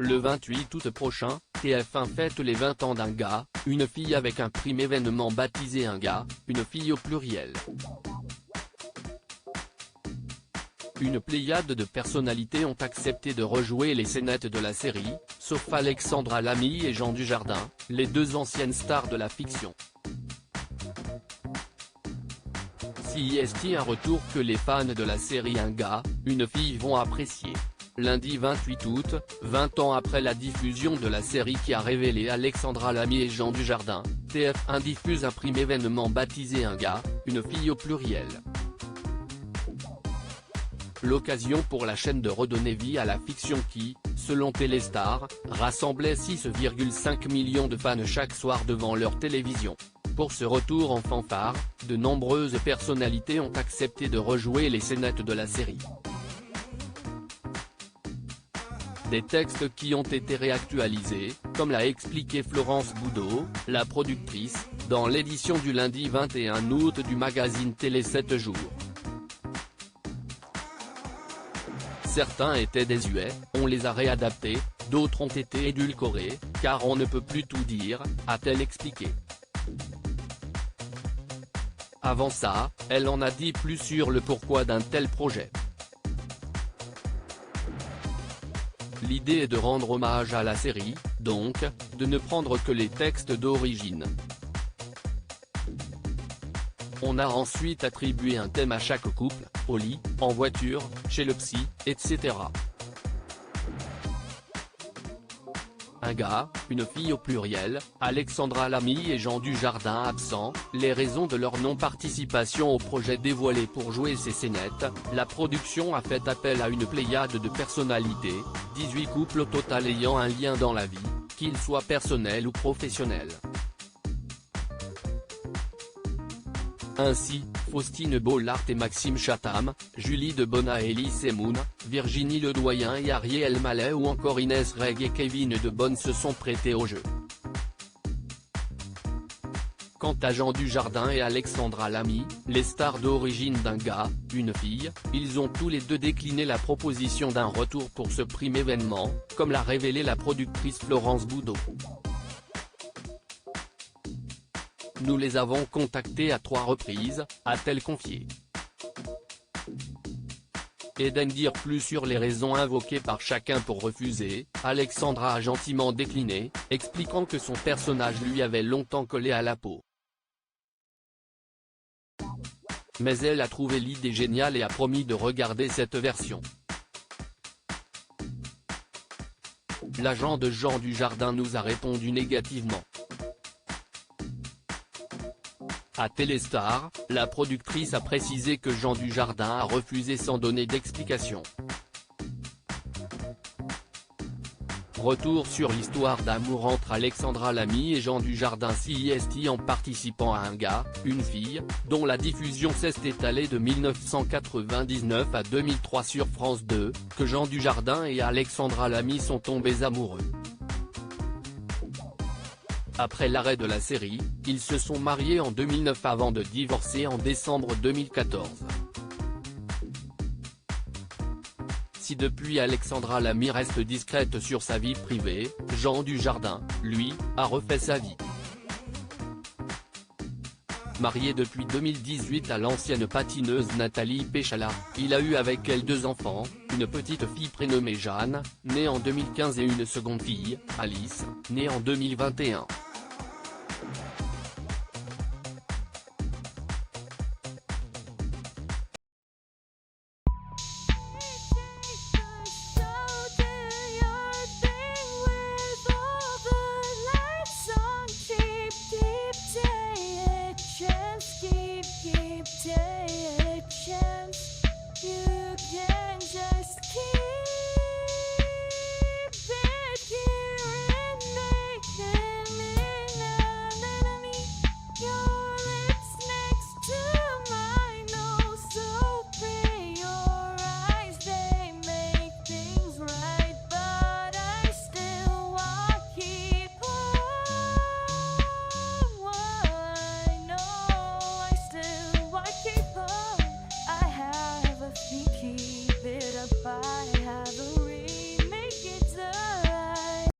Le 28 août prochain, TF1 fête les 20 ans d'un gars, une fille avec un prime événement baptisé un gars, une fille au pluriel. Une pléiade de personnalités ont accepté de rejouer les scénettes de la série, sauf Alexandra Lamy et Jean Dujardin, les deux anciennes stars de la fiction. CIST, un retour que les fans de la série Un gars, une fille vont apprécier. Lundi 28 août, 20 ans après la diffusion de la série qui a révélé Alexandra Lamy et Jean Dujardin, TF1 diffuse un prime événement baptisé Un gars, une fille au pluriel. L'occasion pour la chaîne de redonner vie à la fiction qui, selon Téléstar, rassemblait 6,5 millions de fans chaque soir devant leur télévision. Pour ce retour en fanfare, de nombreuses personnalités ont accepté de rejouer les scénettes de la série. Des textes qui ont été réactualisés, comme l'a expliqué Florence Boudot, la productrice, dans l'édition du lundi 21 août du magazine Télé 7 jours. Certains étaient désuets, on les a réadaptés, d'autres ont été édulcorés, car on ne peut plus tout dire, a-t-elle expliqué. Avant ça, elle en a dit plus sur le pourquoi d'un tel projet. L'idée est de rendre hommage à la série, donc, de ne prendre que les textes d'origine. On a ensuite attribué un thème à chaque couple, au lit, en voiture, chez le psy, etc. Un gars, une fille au pluriel, Alexandra Lamy et Jean Dujardin absents, les raisons de leur non-participation au projet dévoilé pour jouer ces scénettes, la production a fait appel à une pléiade de personnalités, 18 couples au total ayant un lien dans la vie, qu'ils soient personnels ou professionnels. Ainsi, Faustine Bollard et Maxime Chatham, Julie Debona et Elie Semoun, Virginie Ledoyen et Ariel Mallet ou encore Inès Reg et Kevin De Bonne se sont prêtés au jeu. Quant à Jean Dujardin et Alexandra Lamy, les stars d'origine d'un gars, une fille, ils ont tous les deux décliné la proposition d'un retour pour ce prime événement, comme l'a révélé la productrice Florence Boudot. Nous les avons contactés à 3 reprises, a-t-elle confié. Et d'en dire plus sur les raisons invoquées par chacun pour refuser, Alexandra a gentiment décliné, expliquant que son personnage lui avait longtemps collé à la peau. Mais elle a trouvé l'idée géniale et a promis de regarder cette version. L'agent de Jean Dujardin nous a répondu négativement. À Téléstar, la productrice a précisé que Jean Dujardin a refusé sans donner d'explication. Retour sur l'histoire d'amour entre Alexandra Lamy et Jean Dujardin. CIST en participant à Un gars, une fille, dont la diffusion s'est étalée de 1999 à 2003 sur France 2, que Jean Dujardin et Alexandra Lamy sont tombés amoureux. Après l'arrêt de la série, ils se sont mariés en 2009 avant de divorcer en décembre 2014. Si depuis Alexandra Lamy reste discrète sur sa vie privée, Jean Dujardin, lui, a refait sa vie. Marié depuis 2018 à l'ancienne patineuse Nathalie Péchala, il a eu avec elle 2 enfants, une petite fille prénommée Jeanne, née en 2015 et une seconde fille, Alice, née en 2021.